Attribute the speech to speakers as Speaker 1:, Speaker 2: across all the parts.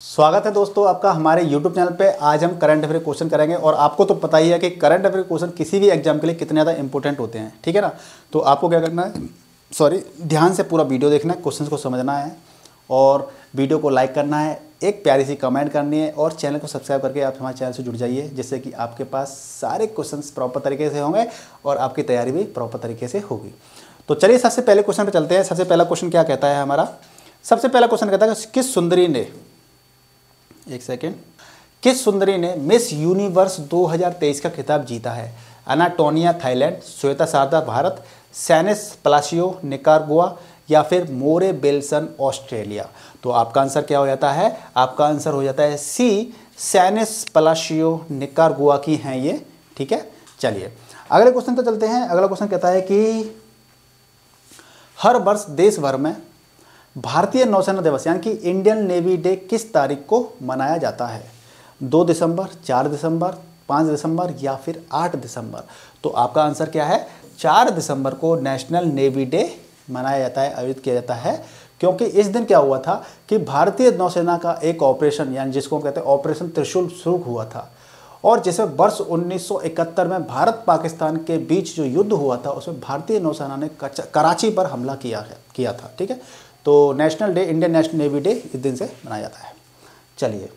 Speaker 1: स्वागत है दोस्तों आपका हमारे YouTube चैनल पे। आज हम करंट अफेयर क्वेश्चन करेंगे और आपको तो पता ही है कि करंट अफेयर क्वेश्चन किसी भी एग्जाम के लिए कितने ज़्यादा इंपॉर्टेंट होते हैं, ठीक है ना। तो आपको क्या करना है, ध्यान से पूरा वीडियो देखना है, क्वेश्चन को समझना है और वीडियो को लाइक करना है, एक प्यारी सी कमेंट करनी है और चैनल को सब्सक्राइब करके आप हमारे चैनल से जुड़ जाइए, जिससे कि आपके पास सारे क्वेश्चन प्रॉपर तरीके से होंगे और आपकी तैयारी भी प्रॉपर तरीके से होगी। तो चलिए सबसे पहले क्वेश्चन पर चलते हैं। सबसे पहला क्वेश्चन क्या कहता है हमारा, सबसे पहला क्वेश्चन कहता है किस सुंदरी ने, एक सेकेंड, किस सुंदरी ने मिस यूनिवर्स 2023 का खिताब जीता है? अनाटोनिया थाईलैंड, श्वेता शारदा भारत, सैनिस पलाशियो निकारागुआ या फिर मोरे बेल्सन ऑस्ट्रेलिया। तो आपका आंसर क्या हो जाता है? आपका आंसर हो जाता है सी, सैनिस पलाशियो निकारागुआ की हैं ये, ठीक है। चलिए अगले क्वेश्चन पे चलते हैं। अगला क्वेश्चन कहता है कि हर वर्ष देश भर में भारतीय नौसेना दिवस यानी कि इंडियन नेवी डे किस तारीख को मनाया जाता है? 2 दिसंबर, 4 दिसंबर, 5 दिसंबर या फिर 8 दिसंबर। तो आपका आंसर क्या है? 4 दिसंबर को नेशनल नेवी डे मनाया जाता है, आयोजित किया जाता है, क्योंकि इस दिन क्या हुआ था कि भारतीय नौसेना का एक ऑपरेशन यानी जिसको कहते हैं ऑपरेशन त्रिशूल शुरू हुआ था और जिसमें वर्ष 1971 में भारत पाकिस्तान के बीच जो युद्ध हुआ था उसमें भारतीय नौसेना ने कराची पर हमला किया था, ठीक है। तो national day, Indian national navy day इस दिन से मनाया जाता है। चलिए,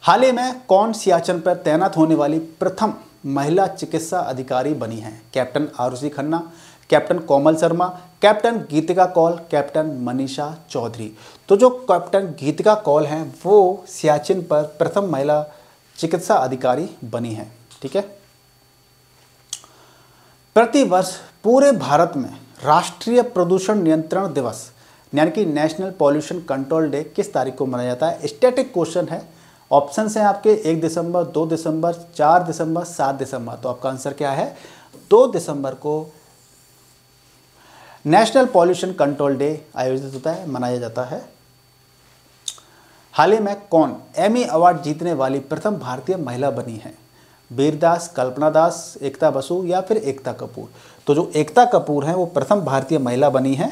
Speaker 1: हाल ही में कौन सियाचिन पर तैनात होने वाली प्रथम महिला चिकित्सा अधिकारी बनी है? Captain Arushi Khanna, captain Komal Sharma, captain गीतिका कौल, कैप्टन मनीषा चौधरी। तो जो कैप्टन गीतिका कौल हैं वो सियाचिन पर प्रथम महिला चिकित्सा अधिकारी बनी है, ठीक है। प्रतिवर्ष पूरे भारत में राष्ट्रीय प्रदूषण नियंत्रण दिवस यानी कि नेशनल पॉल्यूशन कंट्रोल डे किस तारीख को मनाया जाता है? स्टैटिक क्वेश्चन है, ऑप्शन हैं आपके 1 दिसंबर, 2 दिसंबर, 4 दिसंबर, 7 दिसंबर। तो आपका आंसर क्या है? 2 दिसंबर को नेशनल पॉल्यूशन कंट्रोल डे आयोजित होता है, मनाया जाता है। हाल ही में कौन एमी अवार्ड जीतने वाली प्रथम भारतीय महिला बनी है? वीरदास, कल्पना दास, एकता बसु या फिर एकता कपूर। तो जो एकता कपूर हैं वो प्रथम भारतीय महिला बनी हैं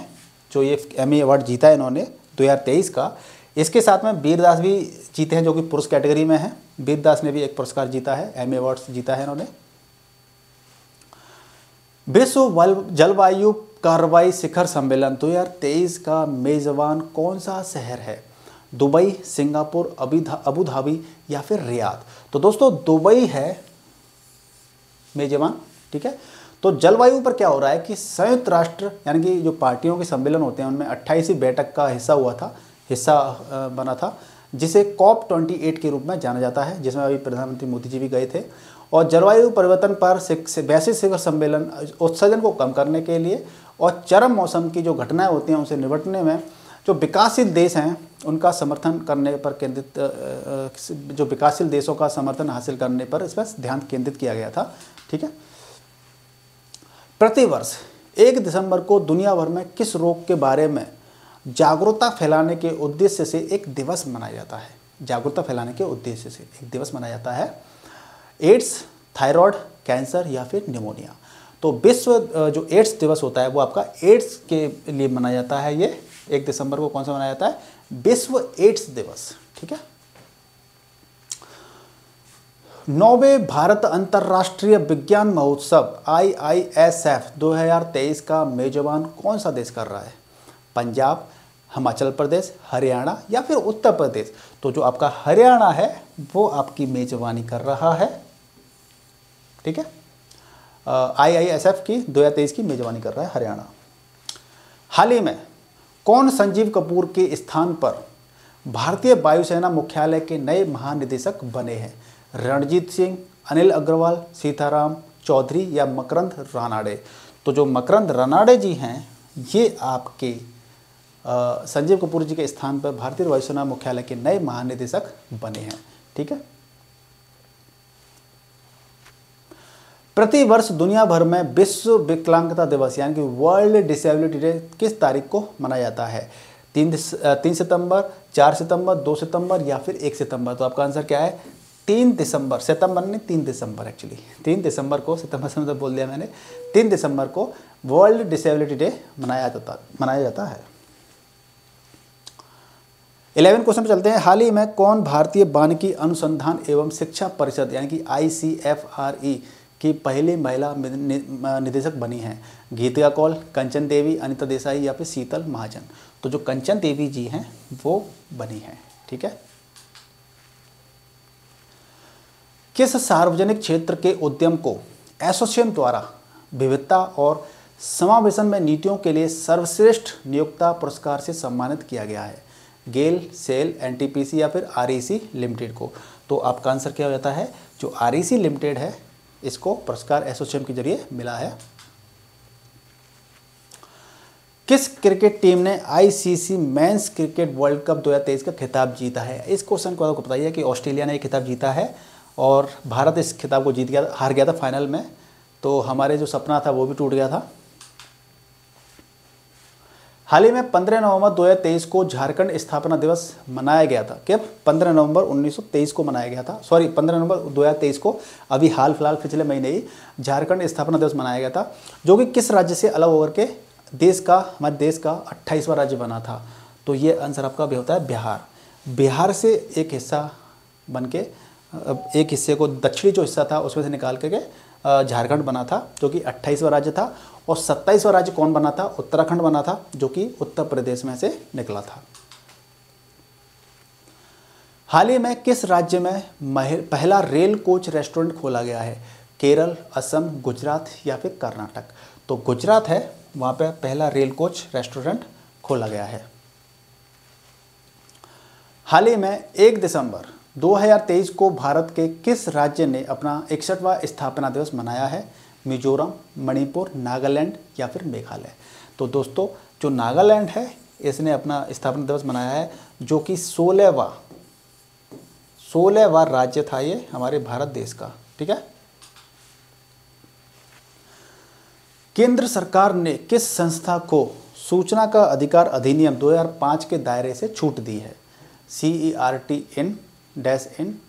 Speaker 1: जो ये एमी अवार्ड जीता है इन्होंने 2023 का। इसके साथ में वीरदास भी जीते हैं जो कि पुरुष कैटेगरी में हैं। वीरदास ने भी एक पुरस्कार जीता है, एमी अवार्ड जीता है इन्होंने। विश्व जलवायु कार्रवाई शिखर सम्मेलन 2023 का मेजबान कौन सा शहर है? दुबई, सिंगापुर, अबू धाबी या फिर रियाद। तो दोस्तों दुबई है मेजबान, ठीक है। तो जलवायु पर क्या हो रहा है कि संयुक्त राष्ट्र यानी कि जो पार्टियों के सम्मेलन होते हैं उनमें 28वीं बैठक का हिस्सा बना था, जिसे COP28 के रूप में जाना जाता है, जिसमें अभी प्रधानमंत्री मोदी जी भी गए थे। और जलवायु परिवर्तन पर वैश्विक शिखर सम्मेलन उत्सर्जन को कम करने के लिए और चरम मौसम की जो घटनाएं होती हैं उनसे निपटने में जो विकासशील देश हैं उनका समर्थन करने पर केंद्रित, जो विकासशील देशों का समर्थन हासिल करने पर इस पर ध्यान केंद्रित किया गया था, ठीक है। प्रतिवर्ष 1 दिसंबर को दुनिया भर में किस रोग के बारे में जागरूकता फैलाने के उद्देश्य से एक दिवस मनाया जाता है? जागरूकता फैलाने के उद्देश्य से एक दिवस मनाया जाता है। एड्स, थायराइड, कैंसर या फिर निमोनिया। तो विश्व जो एड्स दिवस होता है वो आपका एड्स के लिए मनाया जाता है। ये 1 दिसंबर को कौन सा मनाया जाता है? विश्व एड्स दिवस, ठीक है। 9वें भारत अंतर्राष्ट्रीय विज्ञान महोत्सव IISF 2023 का मेजबान कौन सा देश कर रहा है? पंजाब, हिमाचल प्रदेश, हरियाणा या फिर उत्तर प्रदेश। तो जो आपका हरियाणा है वो आपकी मेजबानी कर रहा है, ठीक है। IISF की 2023 की मेजबानी कर रहा है हरियाणा। हाल ही में कौन संजीव कपूर के स्थान पर भारतीय वायुसेना मुख्यालय के नए महानिदेशक बने हैं? रणजीत सिंह, अनिल अग्रवाल, सीताराम चौधरी या मकरंद रानाडे। तो जो मकरंद रानाडे जी हैं ये आपके संजीव कपूर जी के स्थान पर भारतीय वायुसेना मुख्यालय के नए महानिदेशक बने हैं, ठीक है। प्रतिवर्ष दुनिया भर में विश्व विकलांगता दिवस यानी कि वर्ल्ड डिसेबिलिटी डे किस तारीख को मनाया जाता है? 3 सितंबर, 4 सितंबर, 2 सितंबर या फिर 1 सितंबर। तो आपका आंसर क्या है? 3 दिसंबर, सितंबर नहीं 3 दिसंबर एक्चुअली 3 दिसंबर को, सितंबर से मतलब बोल दिया मैंने, 3 दिसंबर को वर्ल्ड डिसेबिलिटी डे मनाया जाता है। 11 क्वेश्चन पे चलते हैं। हाल ही में कौन भारतीय वानिकी अनुसंधान एवं शिक्षा परिषद यानी कि ICFRE की पहली महिला निदेशक बनी है? गीतिका कौल, कंचन देवी, अनिता देसाई या फिर शीतल महाजन? तो जो कंचन देवी जी हैं वो बनी हैं। ठीक है। किस सार्वजनिक क्षेत्र के उद्यम को एसोसिएशन द्वारा विविधता और समावेशन में नीतियों के लिए सर्वश्रेष्ठ नियोक्ता पुरस्कार से सम्मानित किया गया है? गेल, सेल, NTPC या फिर REC लिमिटेड को? तो आपका आंसर क्या हो जाता है? जो REC लिमिटेड है इसको पुरस्कार एसोसिएशन के जरिए मिला है। किस क्रिकेट टीम ने ICC men's cricket world cup 2023 का खिताब जीता है? इस क्वेश्चन को आपको बताइए कि ऑस्ट्रेलिया ने ये खिताब जीता है और भारत इस खिताब को जीत गया, हार गया था फाइनल में। तो हमारे जो सपना था वो भी टूट गया था। हाल ही में 15 नवंबर 2023 को झारखंड स्थापना दिवस मनाया गया था। कब? 15 नवंबर 1923 को मनाया गया था। 15 नवंबर 2023 को अभी हाल फिलहाल पिछले महीने ही झारखंड स्थापना दिवस मनाया गया था, जो कि किस राज्य से अलग होकर के हमारे देश का 28वां राज्य बना था? तो ये आंसर आपका भी होता है बिहार। बिहार से एक हिस्सा बन के एक हिस्से को, दक्षिणी जो हिस्सा था उसमें से निकाल करके झारखंड बना था, जो कि 28वां राज्य था। और 27वां राज्य कौन बना था? उत्तराखंड बना था, जो कि उत्तर प्रदेश में से निकला था। हाल ही में किस राज्य में पहला रेल कोच रेस्टोरेंट खोला गया है? केरल, असम, गुजरात या फिर कर्नाटक? तो गुजरात है, वहाँ पे पहला रेल कोच रेस्टोरेंट खोला गया है। हाल ही में 1 दिसंबर 2023 को भारत के किस राज्य ने अपना 61वां स्थापना दिवस मनाया है? मिजोरम, मणिपुर, नागालैंड या फिर मेघालय? तो दोस्तों जो नागालैंड है इसने अपना स्थापना दिवस मनाया है, जो कि 16वां राज्य था ये हमारे भारत देश का। ठीक है। केंद्र सरकार ने किस संस्था को सूचना का अधिकार अधिनियम 2005 के दायरे से छूट दी है? CERT-IN,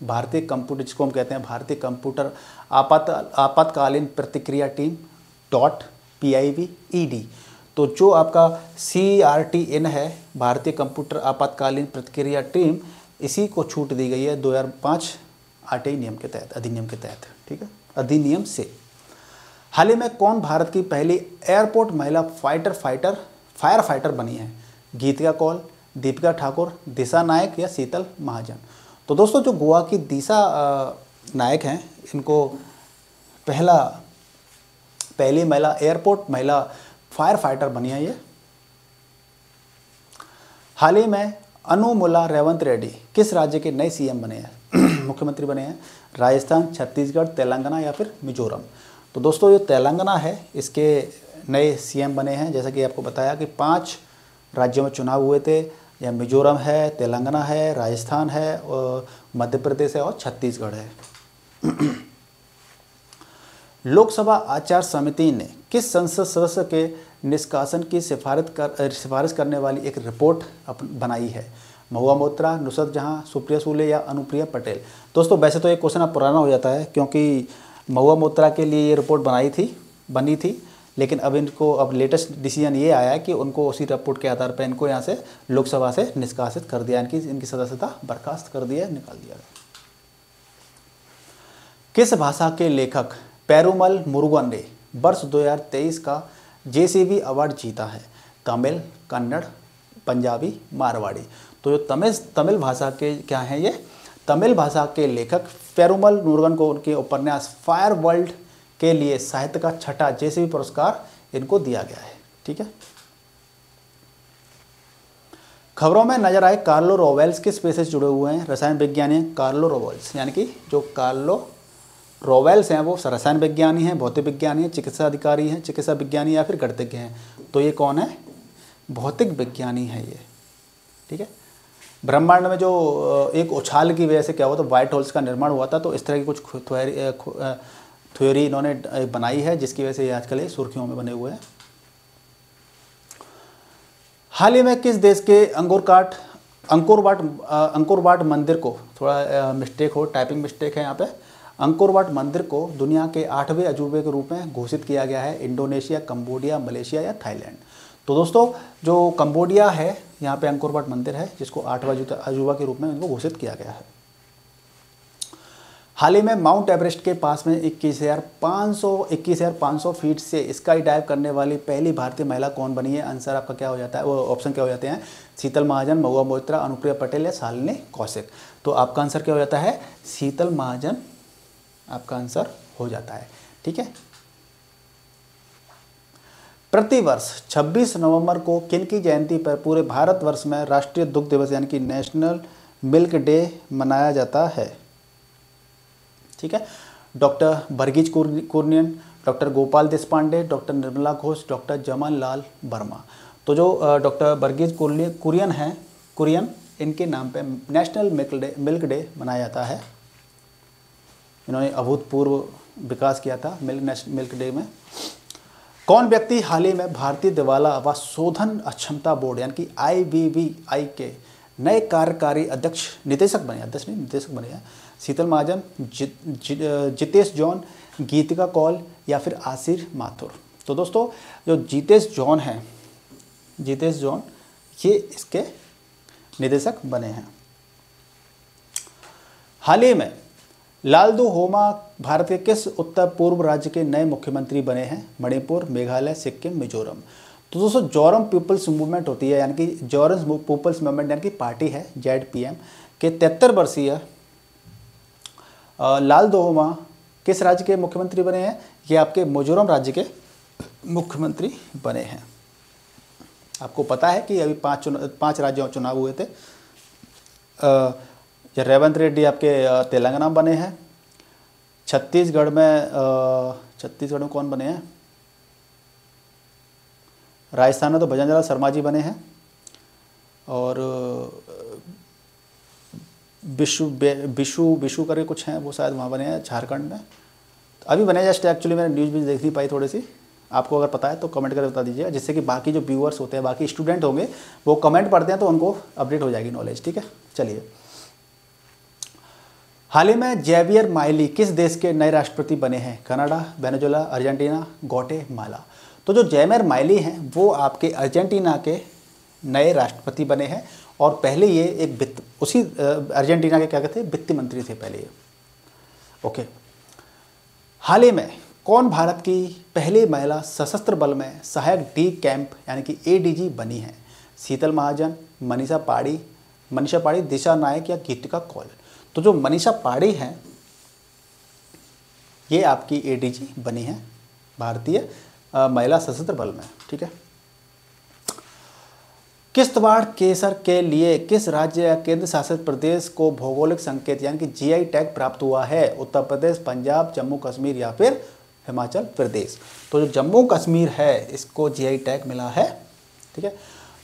Speaker 1: भारतीय कंप्यूटर, जिसको हम कहते हैं भारतीय कंप्यूटर आपातकालीन प्रतिक्रिया टीम .PIV-ED। तो जो आपका CERT-IN है, भारतीय कंप्यूटर आपातकालीन प्रतिक्रिया टीम, इसी को छूट दी गई है 2005 अधिनियम के तहत। ठीक है, अधिनियम से। हाल ही में कौन भारत की पहली एयरपोर्ट महिला फायर फाइटर बनी है? गीतिका कौल, दीपिका ठाकुर, दिशा नायक या शीतल महाजन? तो दोस्तों जो गोवा की दिशा नायक हैं, इनको पहली महिला फायर फाइटर बनी है ये। हाल ही में अनुमुला रेवंत रेड्डी किस राज्य के नए CM बने हैं? मुख्यमंत्री बने हैं? राजस्थान, छत्तीसगढ़, तेलंगाना या फिर मिजोरम? तो दोस्तों जो तेलंगाना है इसके नए CM बने हैं। जैसा कि आपको बताया कि 5 राज्यों में चुनाव हुए थे, या मिजोरम है, तेलंगाना है, राजस्थान है, और मध्य प्रदेश है और छत्तीसगढ़ है। लोकसभा आचार समिति ने किस संसद सदस्य के निष्कासन की सिफारिश करने वाली एक रिपोर्ट बनाई है? महुआ मोत्रा, नुसरत जहां, सुप्रिया सूले या अनुप्रिया पटेल? दोस्तों वैसे तो ये क्वेश्चन अब पुराना हो जाता है, क्योंकि महुआ मोत्रा के लिए ये रिपोर्ट बनी थी, लेकिन अब लेटेस्ट डिसीजन ये आया है कि उनको उसी रिपोर्ट के आधार पर इनको यहाँ से लोकसभा से निष्कासित कर दिया, इनकी सदस्यता बर्खास्त कर दी है, निकाल दिया गया। किस भाषा के लेखक पेरुमल मुरुगन ने वर्ष 2023 का JCB अवार्ड जीता है? तमिल, कन्नड़, पंजाबी, मारवाड़ी? तो जो तमिल भाषा के क्या हैं, ये तमिल भाषा के लेखक पेरुमल मुरुगन को उनके उपन्यास फायर वर्ल्ड के लिए साहित्य का 6ठा JCB पुरस्कार इनको दिया गया है। ठीक है। खबरों में नजर आए कार्लो रोवेल्स किस पेशे से जुड़े हुए हैं? रसायन विज्ञानी कार्लो रोवेल्स, यानी कि जो कार्लो रोवेल्स हैं वो रसायन विज्ञानी हैं, भौतिक विज्ञानी हैं, चिकित्सा अधिकारी हैं, चिकित्सा विज्ञानी या फिर गणितज्ञ हैं? तो ये कौन है? भौतिक विज्ञानी है ये। ठीक है। ब्रह्मांड में जो एक उछाल की वजह से क्या हुआ, तो व्हाइट होल्स का निर्माण हुआ था, तो इस तरह की कुछ थ्योरी इन्होंने बनाई है, जिसकी वजह से ये आजकल ये सुर्खियों में बने हुए हैं। हाल ही में किस देश के अंकोर वाट मंदिर को, थोड़ा मिस्टेक हो, टाइपिंग मिस्टेक है यहाँ पे, अंकोर वाट मंदिर को दुनिया के 8वें अजूबे के रूप में घोषित किया गया है? इंडोनेशिया, कंबोडिया, मलेशिया या थाईलैंड? तो दोस्तों जो कंबोडिया है, यहाँ पे अंकोर वाट मंदिर है जिसको 8वां अजूबा के रूप में इनको घोषित किया गया है। हाल ही में माउंट एवरेस्ट के पास में 21,500 फीट से स्काई डाइव करने वाली पहली भारतीय महिला कौन बनी है? आंसर आपका क्या हो जाता है, वो ऑप्शन क्या हो जाते हैं? शीतल महाजन, महुआ मोइत्रा, अनुप्रिया पटेल या शालिनी कौशिक। तो आपका आंसर क्या हो जाता है? शीतल महाजन आपका आंसर हो जाता है। ठीक है। प्रतिवर्ष 26 नवंबर को किन की जयंती पर पूरे भारतवर्ष में राष्ट्रीय दुग्ध दिवस यानी कि नेशनल मिल्क डे मनाया जाता है? ठीक है। Doctor Verghese Kurien, doctor Gopal Deshpande, doctor Nirmala Ghosh, doctor Jaman Lal Verma. तो जो डॉक्टर वर्गीज कुरियन हैं, कुरियन, इनके नाम पे नेशनल मिल्क डे मनाया जाता है। इन्होंने अभूतपूर्व विकास किया था मिल्क डे में। कौन व्यक्ति हाल ही में भारतीय दिवाला व शोधन अक्षमता बोर्ड यानी कि IBBI के नए कार्यकारी निदेशक बने हैं? शीतल महाजन, जितेश जॉन, गीतिका कौल या फिर आसिर माथुर। तो दोस्तों जो जितेश जॉन ये इसके निदेशक बने हैं। हाल ही में लालदू होमा भारत के किस उत्तर पूर्व राज्य के नए मुख्यमंत्री बने हैं? मणिपुर, मेघालय, सिक्किम, मिजोरम। तो दोस्तों जोरम पीपल्स मूवमेंट होती है यानी कि जोरम पीपल्स मूवमेंट यानी कि पार्टी है ZPM के 73 वर्षीय लालदू होमा किस राज्य के मुख्यमंत्री बने हैं? ये आपके मिजोरम राज्य के मुख्यमंत्री बने हैं। आपको पता है कि अभी 5 राज्यों चुनाव हुए थे। रेवंत रेड्डी आपके तेलंगाना बने हैं। छत्तीसगढ़ में कौन बने हैं? राजस्थान में तो भजनलाल शर्मा जी बने हैं। और बिशु करके कुछ हैं, वो शायद वहाँ बने हैं झारखंड में। अभी बने जस्ट, एक्चुअली मैंने न्यूज़ भी देख नहीं पाई थोड़ी सी। आपको अगर पता है तो कमेंट करके बता दीजिएगा, जिससे कि बाकी जो व्यूअर्स होते हैं, बाकी स्टूडेंट होंगे, वो कमेंट पढ़ते हैं तो उनको अपडेट हो जाएगी नॉलेज। ठीक है। चलिए, हाल ही में जेवियर माइली किस देश के नए राष्ट्रपति बने हैं? Canada, Venezuela, Argentina, Guatemala. तो जो जेवियर माइली हैं वो आपके अर्जेंटीना के नए राष्ट्रपति बने हैं और पहले ये एक अर्जेंटीना के क्या कहते हैं, वित्त मंत्री थे पहले ये। ओके। हाल ही में कौन भारत की पहली महिला सशस्त्र बल में सहायक D कैंप यानी कि ADG बनी है? शीतल महाजन, मनीषा पाड़ी, दिशा नायक या गीतिका कौल। तो जो मनीषा पाड़ी हैं ये आपकी ADG बनी है भारतीय महिला सशस्त्र बल में। ठीक है। किश्तवाड़ केसर के लिए किस राज्य या केंद्र शासित प्रदेश को भौगोलिक संकेत यानी कि GI टैग प्राप्त हुआ है? उत्तर प्रदेश, पंजाब, जम्मू कश्मीर या फिर हिमाचल प्रदेश। तो जो जम्मू कश्मीर है इसको GI टैग मिला है। ठीक है।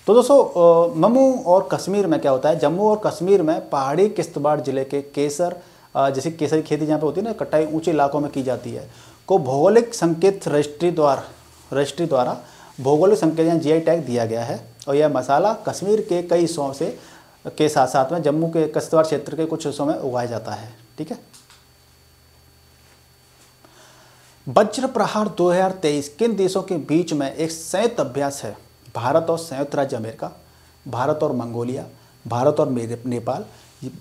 Speaker 1: तो दोस्तों जम्मू और कश्मीर में क्या होता है, जम्मू और कश्मीर में पहाड़ी किश्तवाड़ जिले के केसर, जैसे केसर की खेती जहाँ पे होती है ना, कटाई ऊंचे इलाकों में की जाती है, को भौगोलिक संकेत रजिस्ट्री द्वारा भौगोलिक संकेत यानी GI टैग दिया गया है। और यह मसाला कश्मीर के कई हिस्सों से के साथ साथ में जम्मू के किश्तवाड़ क्षेत्र के कुछ हिस्सों में उगाया जाता है। ठीक है। वज्र प्रहार 2023 किन देशों के बीच में एक संयुक्त अभ्यास है? भारत और संयुक्त राज्य अमेरिका, भारत और मंगोलिया, भारत और नेपाल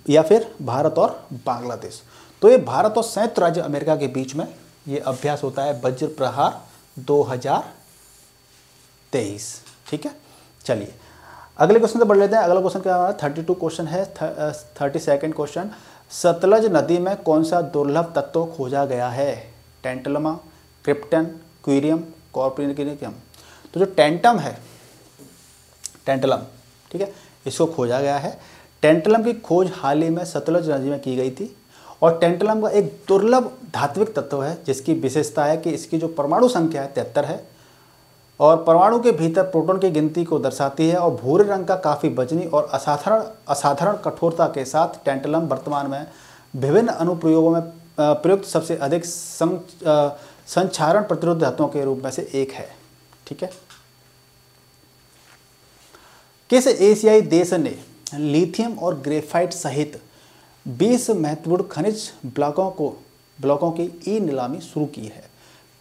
Speaker 1: या फिर भारत और बांग्लादेश। तो ये भारत और संयुक्त राज्य अमेरिका के बीच में ये अभ्यास होता है वज्र प्रहार 2023। ठीक है। चलिए अगले क्वेश्चन से बढ़ लेते हैं। अगला क्वेश्चन क्या है? 32 क्वेश्चन है। 32nd क्वेश्चन, सतलज नदी में कौन सा दुर्लभ तत्व खोजा गया है? टेंटलमा, क्रिप्टन, क्यूरियम, कॉर्पोनिकम। तो जो टेंटम है, टेंटलम, ठीक है, इसको खोजा गया है। टेंटलम की खोज हाल ही में सतलज नदी में की गई थी और टेंटलम का एक दुर्लभ धात्विक तत्व है जिसकी विशेषता है कि इसकी जो परमाणु संख्या है 73 है और परमाणु के भीतर प्रोटॉन की गिनती को दर्शाती है और भूरे रंग का काफ़ी वजनी और असाधारण कठोरता के साथ टेंटलम वर्तमान में विभिन्न अनुप्रयोगों में प्रयुक्त सबसे अधिक संक्षारण प्रतिरोध धातुओं के रूप में से एक है। ठीक है। किस एशियाई देश ने लिथियम और ग्रेफाइट सहित 20 महत्वपूर्ण खनिज ब्लॉकों की ई नीलामी शुरू की है?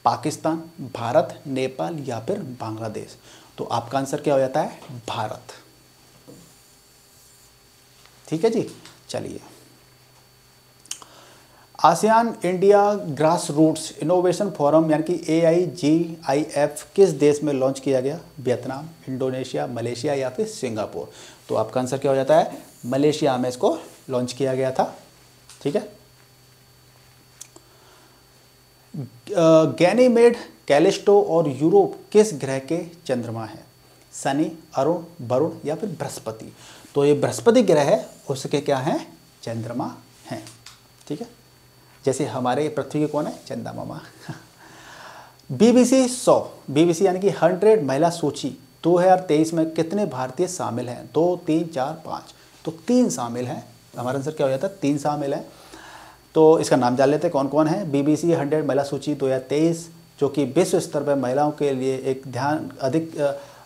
Speaker 1: पाकिस्तान, भारत, नेपाल या फिर बांग्लादेश। तो आपका आंसर क्या हो जाता है? भारत। ठीक है जी। चलिए, ASEAN India grass roots innovation forum यानी कि AIGIF किस देश में लॉन्च किया गया? वियतनाम, इंडोनेशिया, मलेशिया या फिर सिंगापुर? तो आपका आंसर क्या हो जाता है? मलेशिया में इसको लॉन्च किया गया था। ठीक है। गैनीमेड, कैलिस्टो और यूरोप किस ग्रह के चंद्रमा है? शनि, अरुण, वरुण या फिर बृहस्पति? तो ये बृहस्पति ग्रह है, उसके क्या है? चंद्रमा हैं। ठीक है। जैसे हमारे पृथ्वी के कौन है? चंदा मामा। BBC 100, BBC यानी कि 100 महिला सूची 2023 में कितने भारतीय शामिल हैं? 2, 3, 4, 5? तो 3 शामिल हैं। हमारा आंसर क्या हो जाता है? 3 शामिल हैं। तो इसका नाम जान लेते हैं कौन कौन है। BBC 100 महिला सूची 2023, जो कि विश्व स्तर पर महिलाओं के लिए एक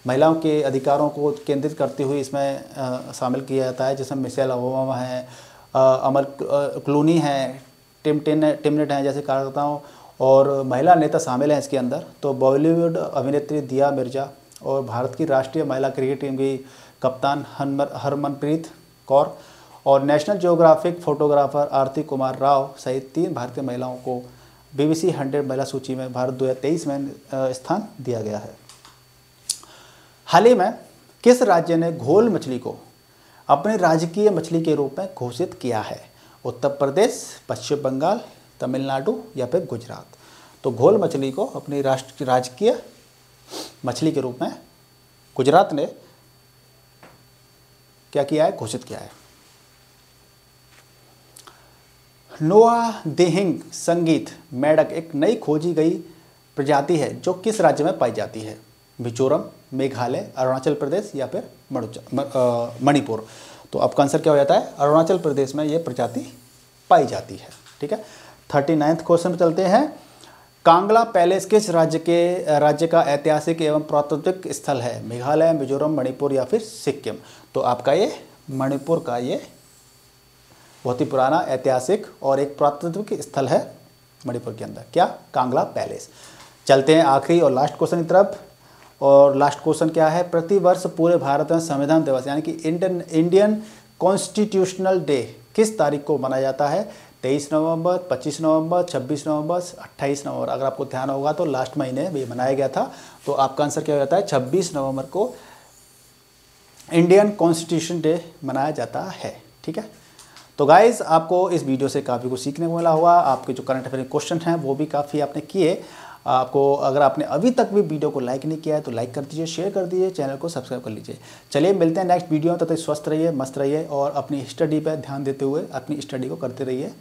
Speaker 1: महिलाओं के अधिकारों को केंद्रित करती हुई इसमें शामिल किया जाता है, जिसमें मिशेल ओबामा है, अमर क्लूनी है, टिमनेट हैं जैसे कार्यकर्ताओं और महिला नेता शामिल हैं इसके अंदर। तो बॉलीवुड अभिनेत्री दिया मिर्जा और भारत की राष्ट्रीय महिला क्रिकेट टीम की कप्तान हरमनप्रीत कौर और नेशनल ज्योग्राफिक फोटोग्राफर आरती कुमार राव सहित 3 भारतीय महिलाओं को BBC 100 महिला सूची में भारत 2023 में स्थान दिया गया है। हाल ही में किस राज्य ने घोल मछली को अपने राजकीय मछली के रूप में घोषित किया है? उत्तर प्रदेश, पश्चिम बंगाल, तमिलनाडु या फिर गुजरात? तो घोल मछली को अपनी राजकीय मछली के रूप में गुजरात ने क्या किया है? घोषित किया है। नोआ देहिंग संगीत मेढक एक नई खोजी गई प्रजाति है जो किस राज्य में पाई जाती है? मिजोरम, मेघालय, अरुणाचल प्रदेश या फिर मणिपुर? तो आपका आंसर क्या हो जाता है? अरुणाचल प्रदेश में ये प्रजाति पाई जाती है। ठीक है। 39वां क्वेश्चन पे चलते हैं। कांगला पैलेस किस राज्य का ऐतिहासिक एवं पुरातात्विक स्थल है? मेघालय, मिजोरम, मणिपुर या फिर सिक्किम? तो आपका ये मणिपुर का ये बहुत ही पुराना ऐतिहासिक और एक पुरातात्विक स्थल है मणिपुर के अंदर। क्या? कांगला पैलेस। चलते हैं आखिरी और लास्ट क्वेश्चन की तरफ। और लास्ट क्वेश्चन क्या है? प्रतिवर्ष पूरे भारत में संविधान दिवस यानी कि इंडियन कॉन्स्टिट्यूशनल डे किस तारीख को मनाया जाता है? 23 नवंबर, 25 नवंबर, 26 नवंबर, 28 नवंबर? अगर आपको ध्यान होगा तो लास्ट महीने भी मनाया गया था। तो आपका आंसर क्या हो जाता है? 26 नवंबर को इंडियन कॉन्स्टिट्यूशन डे मनाया जाता है। ठीक है। तो गाइज़, आपको इस वीडियो से काफ़ी कुछ सीखने को मिला होगा। आपके जो करंट अफेयर क्वेश्चन हैं वो भी काफ़ी आपने किए। आपको अगर आपने अभी तक भी वीडियो को लाइक नहीं किया है तो लाइक कर दीजिए, शेयर कर दीजिए, चैनल को सब्सक्राइब कर लीजिए। चलिए मिलते हैं नेक्स्ट वीडियो में। तब तक स्वस्थ रहिए, मस्त रहिए और अपनी स्टडी पर ध्यान देते हुए अपनी स्टडी को करते रहिए।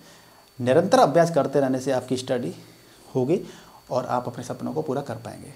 Speaker 1: निरंतर अभ्यास करते रहने से आपकी स्टडी होगी और आप अपने सपनों को पूरा कर पाएंगे।